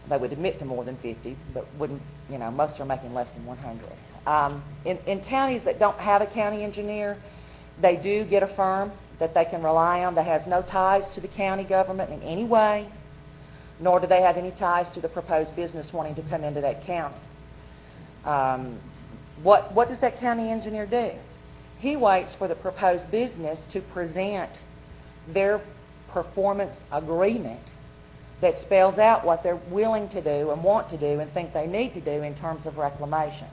They would admit to more than 50, but wouldn't, most are making less than 100. In counties that don't have a county engineer, they do get a firm that they can rely on that has no ties to the county government in any way, nor do they have any ties to the proposed business wanting to come into that county. What does that county engineer do? He waits for the proposed business to present their performance agreement that spells out what they're willing to do and want to do and think they need to do in terms of reclamation.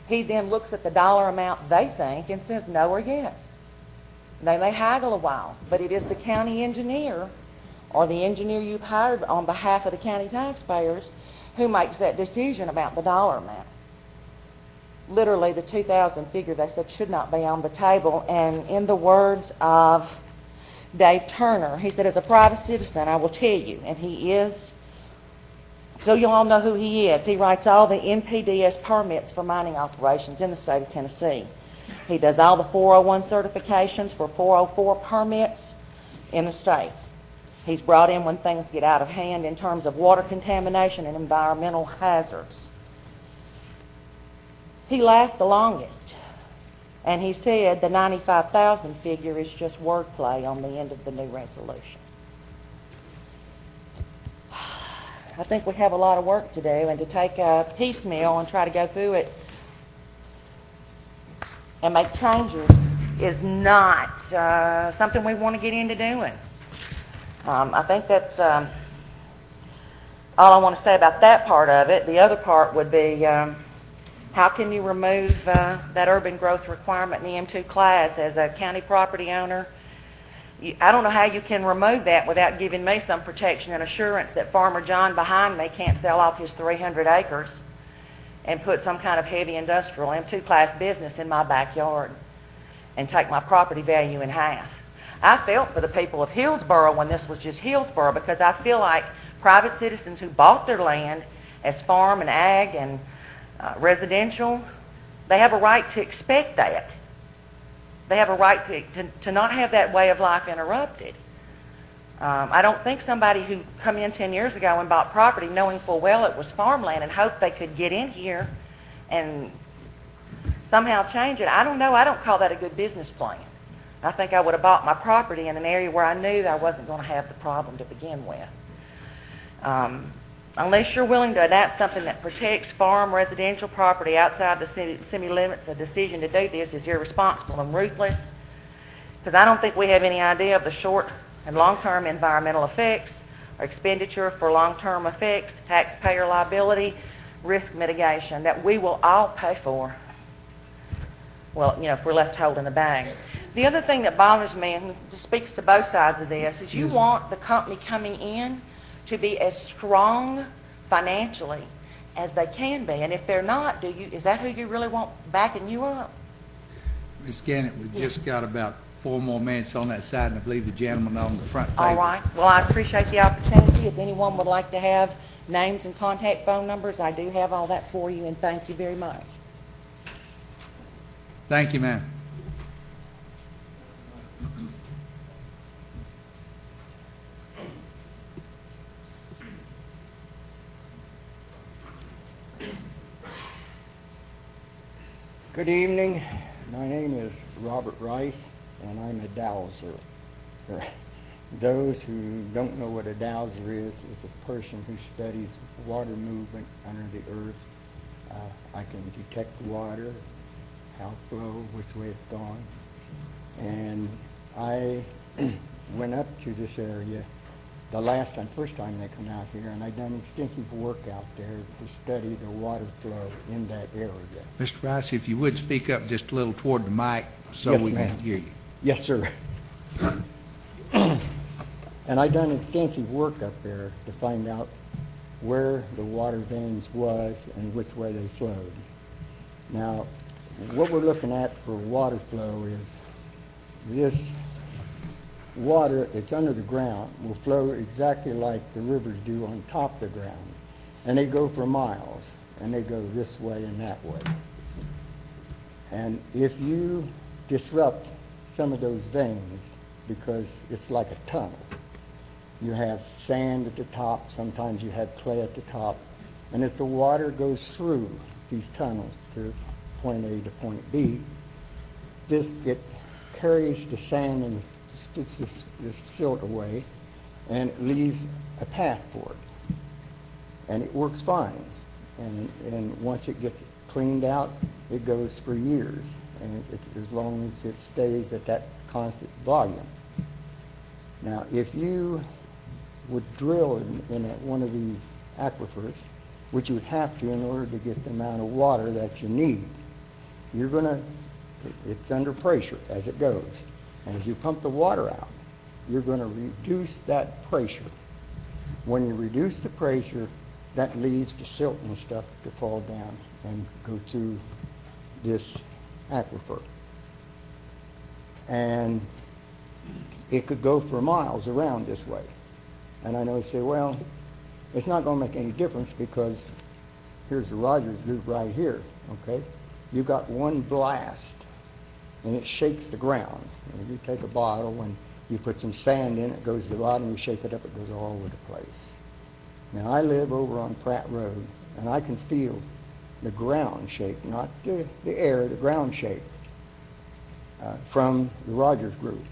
He then looks at the dollar amount they think and says no or yes. They may haggle a while, but it is the county engineer or the engineer you've hired on behalf of the county taxpayers who makes that decision about the dollar amount. Literally, the 2,000 figure, they said, should not be on the table. And in the words of Dave Turner, he said, as a private citizen, I will tell you, and he is, so you all know who he is. He writes all the NPDES permits for mining operations in the state of Tennessee. He does all the 401 certifications for 404 permits in the state. He's brought in when things get out of hand in terms of water contamination and environmental hazards. He laughed the longest And he said the 95,000 figure is just wordplay on the end of the new resolution. I think we have a lot of work to do, and to take a piecemeal and try to go through it and make changes is not something we want to get into doing. I think that's all I want to say about that part of it. The other part would be how can you remove that urban growth requirement in the M2 class as a county property owner? I don't know how you can remove that without giving me some protection and assurance that Farmer John behind me can't sell off his 300 acres and put some kind of heavy industrial M2 class business in my backyard and take my property value in half. I felt for the people of Hillsborough when this was just Hillsborough, because I feel like private citizens who bought their land as farm and ag and residential, they have a right to expect that. They have a right to not have that way of life interrupted. I don't think somebody who come in 10 years ago and bought property knowing full well it was farmland and hoped they could get in here and somehow change it. I don't know. I don't call that a good business plan. I think I would have bought my property in an area where I knew that I wasn't going to have the problem to begin with. Unless you're willing to adapt something that protects farm residential property outside the city limits, a decision to do this is irresponsible and ruthless, because I don't think we have any idea of the short and long-term environmental effects or expenditure for long-term effects, taxpayer liability, risk mitigation that we will all pay for. Well, if we're left holding the bag. The other thing that bothers me, and speaks to both sides of this, is you want the company coming in to be as strong financially as they can be. And if they're not, is that who you really want backing you up? Ms. Gannett, we've just got about 4 more minutes on that side, and I believe the gentleman on the front table. All right. Well, I appreciate the opportunity. If anyone would like to have names and contact phone numbers, I do have all that for you, and thank you very much. Thank you, ma'am. Good evening. My name is Robert Rice, and I'm a dowser. For those who don't know what a dowser is, it's a person who studies water movement under the earth. I can detect water, how it flows, which way it's gone. And I went up to this area first time they come out here, and I done extensive work out there to study the water flow in that area. Mr. Rice, if you would speak up just a little toward the mic so Yes, we ma'am. can hear you. Yes, sir. And I done extensive work up there to find out where the water veins was and which way they flowed. Now, what we're looking at for water flow is this water that's under the ground will flow exactly like the rivers do on top of the ground. And they go for miles, and they go this way and that way. And if you disrupt some of those veins, because it's like a tunnel, you have sand at the top, sometimes you have clay at the top, and as the water goes through these tunnels to point A to point B, it carries the sand and spits this silt away, and it leaves a path for it. And it works fine. And once it gets cleaned out, it goes for years, and it's as long as it stays at that constant volume. Now, if you would drill in one of these aquifers, which you would have to in order to get the amount of water that you need, it's under pressure as it goes. And as you pump the water out, you're going to reduce that pressure. When you reduce the pressure, that leads the silt and stuff to fall down and go through this aquifer. And it could go for miles around this way. And I know you say, well, it's not going to make any difference because here's the Rogers Loop right here, okay? You got one blast, and it shakes the ground. And you take a bottle and you put some sand in it, goes to the bottom, you shake it up, it goes all over the place. Now, I live over on Pratt Road, and I can feel the ground shake, not the air, the ground shake. from the Rogers Group.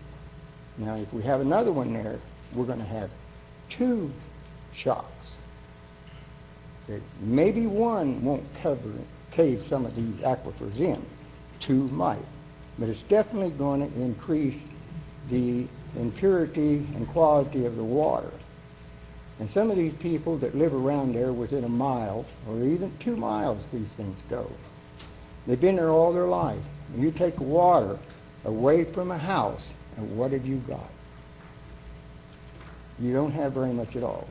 Now, if we have another one there, we're going to have 2 shocks. That maybe one won't cave some of these aquifers in, 2 might, but it's definitely going to increase the impurity and quality of the water. And some of these people that live around there within a mile or even 2 miles these things go, they've been there all their life. And you take water away from a house, and what have you got? You don't have very much at all.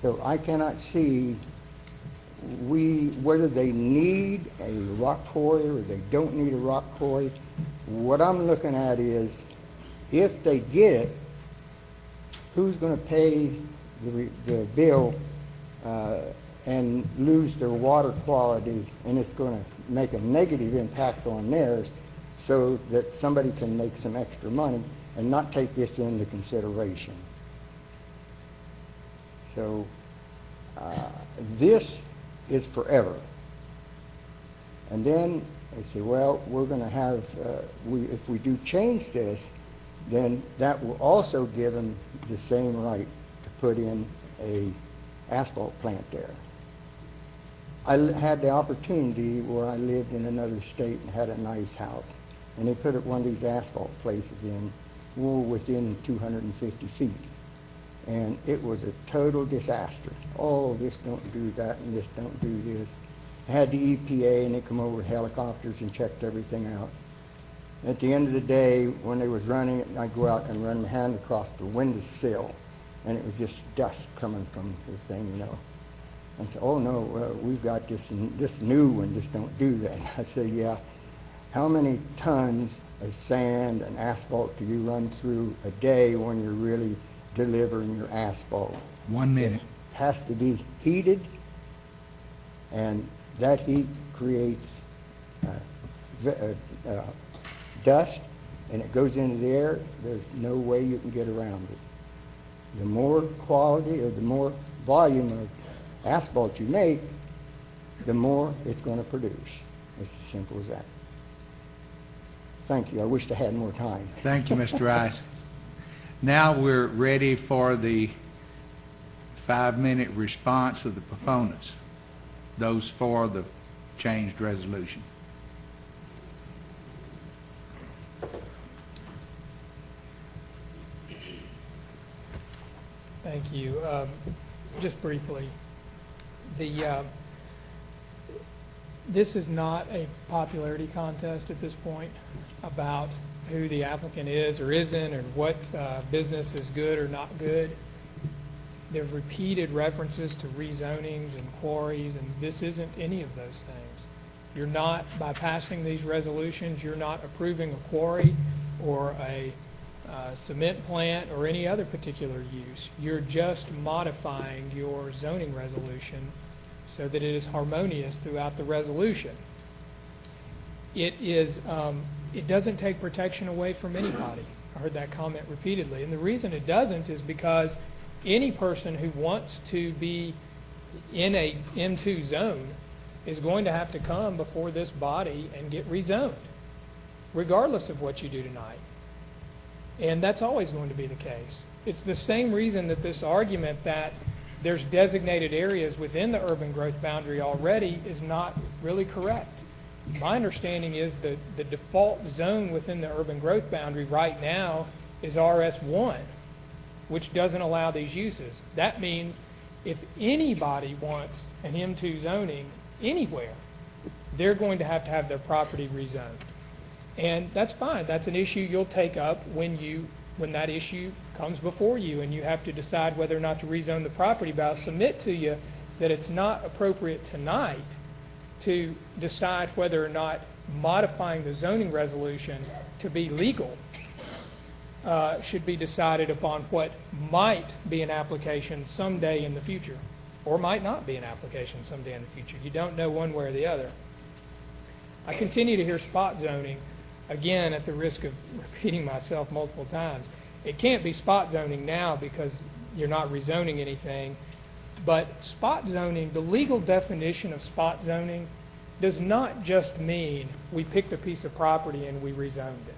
So I cannot see whether they need a rock quarry or they don't need a rock quarry. What I'm looking at is, if they get it, who's going to pay the bill and lose their water quality, and it's going to make a negative impact on theirs, so that somebody can make some extra money and not take this into consideration. So this is forever. And then they say, well, we're going to have, if we do change this, then that will also give them the same right to put in a asphalt plant there. I had the opportunity where I lived in another state and had a nice house, and they put one of these asphalt places in. We were within 250 feet, and it was a total disaster. Oh, this don't do that, and this don't do this. I had the EPA, and they come over with helicopters and checked everything out. At the end of the day, when they was running it, I'd go out and run my hand across the windowsill, and it was just dust coming from the thing, you know. I said, oh no, we've got this new one, just don't do that. I said, yeah. How many tons of sand and asphalt do you run through a day when you're really delivering your asphalt? 1 minute. It has to be heated, and that heat creates dust, and it goes into the air. There's no way you can get around it. The more quality or the more volume of asphalt you make, the more it's going to produce. It's as simple as that. Thank you. I wish I had more time. Thank you, Mr. Rice. Now we're ready for the 5-minute response of the proponents, those for the changed resolution. Thank you. Just briefly, this is not a popularity contest at this point about who the applicant is or isn't, or what business is good or not good. There are repeated references to rezonings and quarries, and this isn't any of those things. You're not, by passing these resolutions, you're not approving a quarry or a cement plant or any other particular use. You're just modifying your zoning resolution so that it is harmonious throughout the resolution. It doesn't take protection away from anybody. I heard that comment repeatedly, and the reason it doesn't is because any person who wants to be in a M2 zone is going to have to come before this body and get rezoned, regardless of what you do tonight. And that's always going to be the case. It's the same reason that this argument that there's designated areas within the urban growth boundary already is not really correct. My understanding is that the default zone within the urban growth boundary right now is RS1, which doesn't allow these uses. That means if anybody wants an M2 zoning anywhere, they're going to have their property rezoned. And that's fine. That's an issue you'll take up when that issue comes before you and you have to decide whether or not to rezone the property. But I'll submit to you that it's not appropriate tonight to decide whether or not modifying the zoning resolution to be legal should be decided upon what might be an application someday in the future, or might not be an application someday in the future. You don't know one way or the other. I continue to hear spot zoning, again, at the risk of repeating myself multiple times. It can't be spot zoning now because you're not rezoning anything. But spot zoning, the legal definition of spot zoning does not just mean we picked a piece of property and we rezoned it.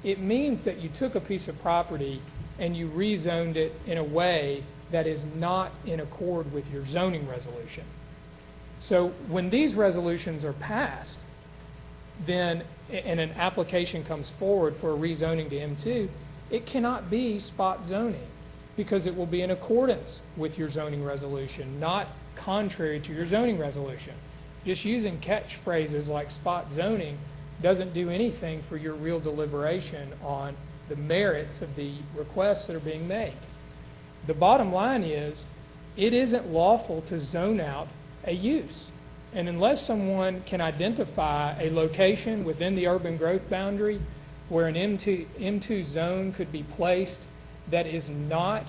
It means that you took a piece of property and you rezoned it in a way that is not in accord with your zoning resolution. So when these resolutions are passed, then, and an application comes forward for a rezoning to M2, it cannot be spot zoning because it will be in accordance with your zoning resolution, not contrary to your zoning resolution. Just using catchphrases like spot zoning doesn't do anything for your real deliberation on the merits of the requests that are being made. The bottom line is, it isn't lawful to zone out a use. And unless someone can identify a location within the urban growth boundary where an M2 zone could be placed that is not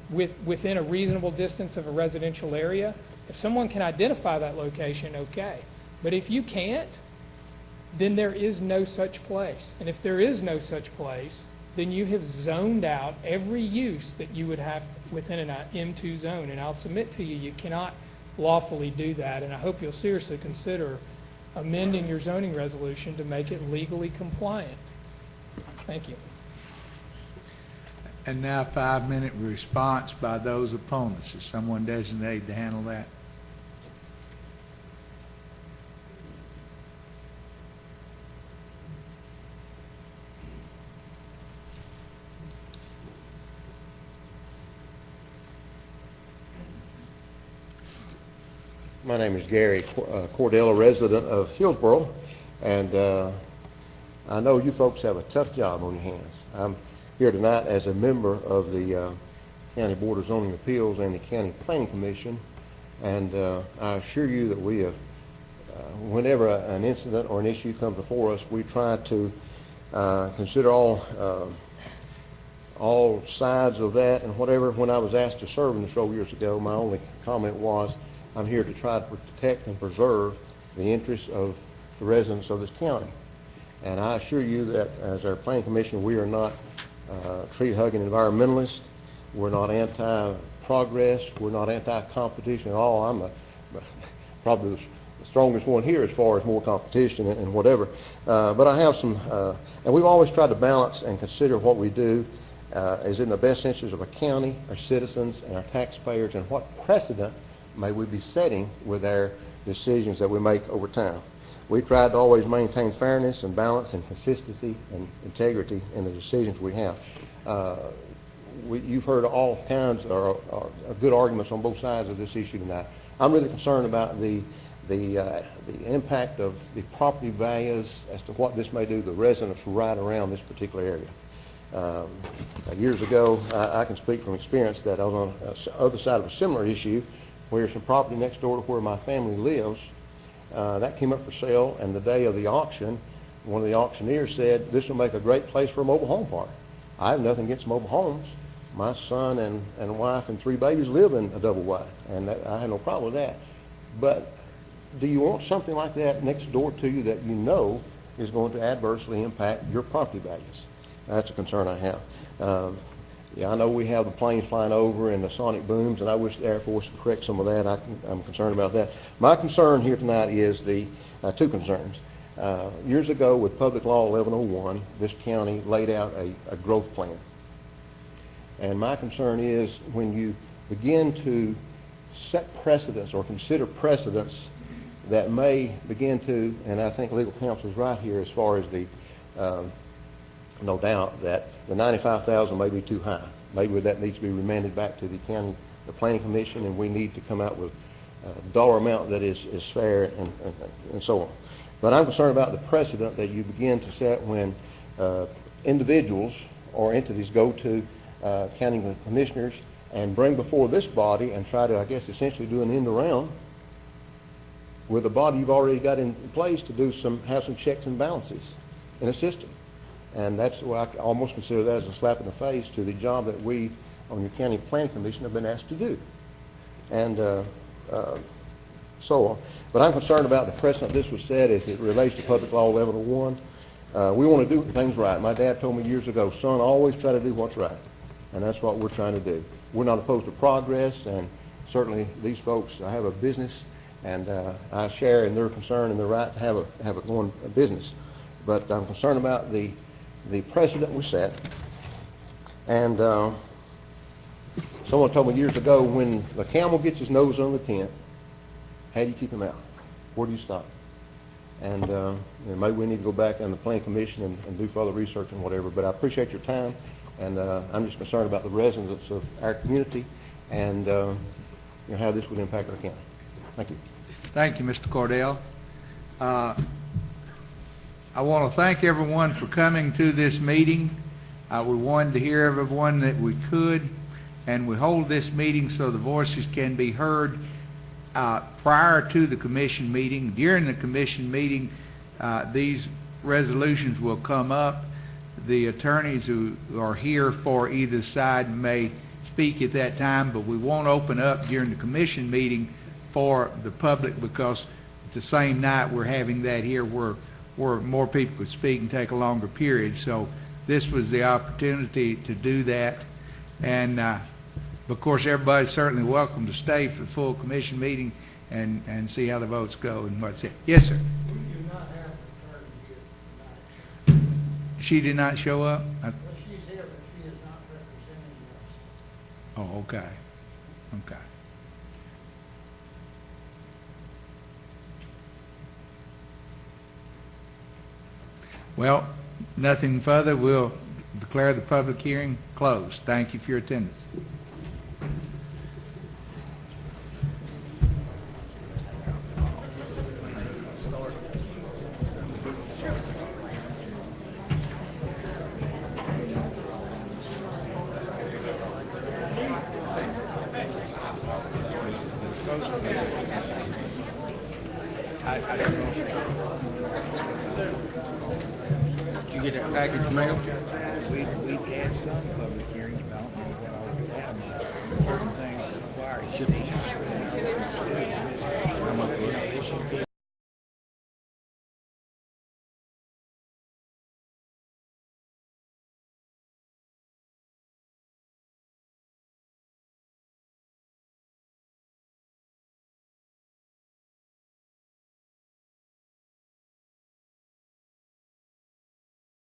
within a reasonable distance of a residential area, if someone can identify that location, okay. But if you can't, then there is no such place. And if there is no such place, then you have zoned out every use that you would have within an M2 zone. And I'll submit to you, you cannot lawfully do that. And I hope you'll seriously consider amending your zoning resolution to make it legally compliant. Thank you. And now 5-minute response by those opponents. Is someone designated to handle that? My name is Gary Cordell, a resident of Hillsborough, and I know you folks have a tough job on your hands. I'm here tonight as a member of the County Board of Zoning Appeals and the County Planning Commission, and I assure you that we have, whenever an incident or an issue comes before us, we try to consider all sides of that and whatever. When I was asked to serve in this role years ago, my only comment was, I'm here to try to protect and preserve the interests of the residents of this county. And I assure you that as our Planning Commission, we are not tree-hugging environmentalists. We're not anti-progress. We're not anti-competition at all. I'm probably the strongest one here as far as more competition and whatever. But I have some, and we've always tried to balance and consider what we do is in the best interest of our county, our citizens, and our taxpayers, and what precedent may we be setting with our decisions that we make over time. We tried to always maintain fairness and balance and consistency and integrity in the decisions we have. You've heard all kinds of good arguments on both sides of this issue tonight. I'm really concerned about the impact of the property values as to what this may do to the residents right around this particular area. Years ago, I can speak from experience that I was on the other side of a similar issue where some property next door to where my family lives, that came up for sale, and the day of the auction, one of the auctioneers said, this will make a great place for a mobile home park. I have nothing against mobile homes. My son and wife and 3 babies live in a double wide, and I have no problem with that. But do you want something like that next door to you that you know is going to adversely impact your property values? That's a concern I have. Yeah, I know we have the planes flying over and the sonic booms, and I wish the Air Force would correct some of that. I'm concerned about that. My concern here tonight is the 2 concerns. Years ago with Public Law 1101, this county laid out a growth plan. And my concern is when you begin to set precedents or consider precedents that may begin to, and I think legal counsel is right here as far as the no doubt that the $95,000 may be too high. Maybe that needs to be remanded back to the county, the Planning Commission, and we need to come out with a dollar amount that is fair and so on. But I'm concerned about the precedent that you begin to set when individuals or entities go to county commissioners and bring before this body and try to, I guess, essentially do an end around with a body you've already got in place to have some checks and balances in a system. And that's why I almost consider that as a slap in the face to the job that we on your county planning commission have been asked to do. And so on. But I'm concerned about the precedent this was set as it relates to Public Law 1101. We want to do things right. My dad told me years ago, son, always try to do what's right. And that's what we're trying to do. We're not opposed to progress, and certainly these folks have a business And I share in their concern and their right to have a going business. But I'm concerned about the precedent we set. And someone told me years ago, when the camel gets his nose on the tent, how do you keep him out? Where do you stop? And maybe we need to go back on the Planning Commission and do further research and whatever. But I appreciate your time, and I'm just concerned about the residents of our community and how this would impact our county. Thank you. Thank you, Mr. Cordell. I want to thank everyone for coming to this meeting. We wanted to hear everyone that we could, and we hold this meeting so the voices can be heard prior to the commission meeting. During the commission meeting, these resolutions will come up. The attorneys who are here for either side may speak at that time, but we won't open up during the commission meeting for the public, because the same night we're having that here where more people could speak and take a longer period. So this was the opportunity to do that. And of course, everybody's certainly welcome to stay for the full commission meeting and see how the votes go and what's it. Yes, sir. We do not have an attorney here tonight. She did not show up? Well, she's here, but she is not representing us. Oh, okay. Okay. Well, nothing further. We'll declare the public hearing closed. Thank you for your attendance. Did you get that package mail? We've had some public hearings, but I don't know what all of that. Certain things require shipping. How much was it?